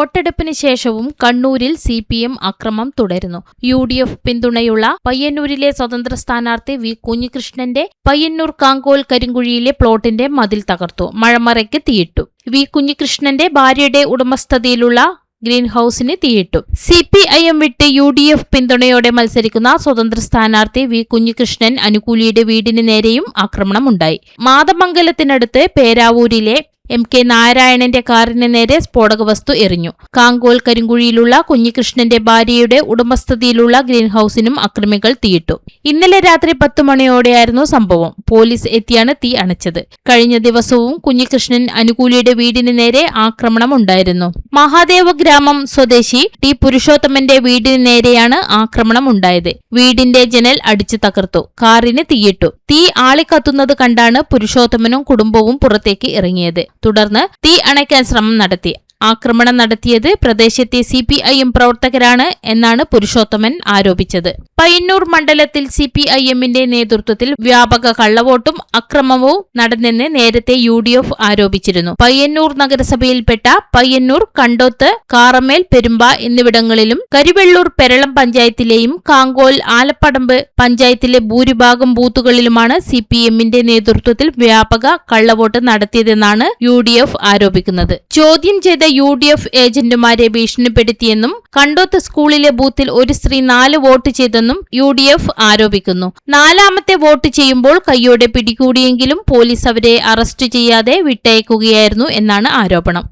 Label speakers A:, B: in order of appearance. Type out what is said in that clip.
A: വോട്ടെടുപ്പിന് ശേഷവും കണ്ണൂരിൽ CPM അക്രമം തുടരുന്നു. UDF പിന്തുണയുള്ള പയ്യന്നൂരിലെ സ്വതന്ത്ര സ്ഥാനാർത്ഥി വി കുഞ്ഞികൃഷ്ണന്റെ പയ്യന്നൂർ കാങ്കോൽ കരിങ്കുഴിയിലെ പ്ലോട്ടിന്റെ മതിൽ തകർത്തു. മഴമറയ്ക്ക് തീയിട്ടു. വി കുഞ്ഞികൃഷ്ണന്റെ ഭാര്യയുടെ ഉടമസ്ഥതയിലുള്ള ഗ്രീൻ ഹൌസിന് തീയിട്ടു. CPIM വിട്ട് UDF പിന്തുണയോടെ മത്സരിക്കുന്ന സ്വതന്ത്ര സ്ഥാനാർത്ഥി വി കുഞ്ഞികൃഷ്ണൻ അനുകൂലിയുടെ വീടിന് നേരെയും ആക്രമണമുണ്ടായി. മാതമംഗലത്തിനടുത്ത് പേരാവൂരിലെ MK നാരായണന്റെ കാറിന് നേരെ സ്ഫോടക വസ്തു എറിഞ്ഞു. കാങ്കോൽ കരിങ്കുഴിയിലുള്ള കുഞ്ഞികൃഷ്ണന്റെ ഭാര്യയുടെ ഉടമസ്ഥതയിലുള്ള ഗ്രീൻ ഹൌസിനും അക്രമികൾ തീയിട്ടു. ഇന്നലെ രാത്രി 10 മണിയോടെയായിരുന്നു സംഭവം. പോലീസ് എത്തിയാണ് തീ അണച്ചത്. കഴിഞ്ഞ ദിവസവും കുഞ്ഞികൃഷ്ണൻ അനുകൂലിയുടെ വീടിന് നേരെ ആക്രമണമുണ്ടായിരുന്നു. മഹാദേവ ഗ്രാമം സ്വദേശി T പുരുഷോത്തമന്റെ വീടിന് നേരെയാണ് ആക്രമണം ഉണ്ടായത്. വീടിന്റെ ജനൽ അടിച്ചു തകർത്തു. കാറിന് തീയിട്ടു. തീ ആളിക്കത്തുന്നത് കണ്ടാണ് പുരുഷോത്തമനും കുടുംബവും പുറത്തേക്ക് ഇറങ്ങിയത്. തുടർന്ന് തീ അണയ്ക്കാൻ ശ്രമം നടത്തി. ആക്രമണം നടത്തിയത് പ്രദേശത്തെ CPIM പ്രവർത്തകരാണ് എന്നാണ് പുരുഷോത്തമൻ ആരോപിച്ചത്. പയ്യന്നൂർ മണ്ഡലത്തിൽ CPIMന്റെ നേതൃത്വത്തിൽ വ്യാപക കള്ളവോട്ടും അക്രമവും നടന്നെന്ന് നേരത്തെ UDF ആരോപിച്ചിരുന്നു. പയ്യന്നൂർ നഗരസഭയിൽപ്പെട്ട പയ്യന്നൂർ, കണ്ടോത്ത്, കാറമേൽ, പെരുമ്പ എന്നിവിടങ്ങളിലും കരിവെള്ളൂർ പെരളം പഞ്ചായത്തിലെയും കാങ്കോൽ, ആലപ്പടമ്പ് പഞ്ചായത്തിലെ ഭൂരിഭാഗം ബൂത്തുകളിലുമാണ് CPMന്റെ നേതൃത്വത്തിൽ വ്യാപക കള്ളവോട്ട് നടത്തിയതെന്നാണ് UDF ആരോപിക്കുന്നത്. ചോദ്യം ചെയ്ത UDF ഏജന്റുമാരെ ഭീഷണിപ്പെടുത്തിയെന്നും കണ്ടോത്ത് സ്കൂളിലെ ബൂത്തിൽ ഒരു സ്ത്രീ 4 വോട്ട് ചെയ്തെന്നും UDF ആരോപിക്കുന്നു. 4ാമത്തെ വോട്ട് ചെയ്യുമ്പോൾ കയ്യോടെ പിടികൂടിയെങ്കിലും പോലീസ് അവരെ അറസ്റ്റ് ചെയ്യാതെ വിട്ടയക്കുകയായിരുന്നു എന്നാണ് ആരോപണം.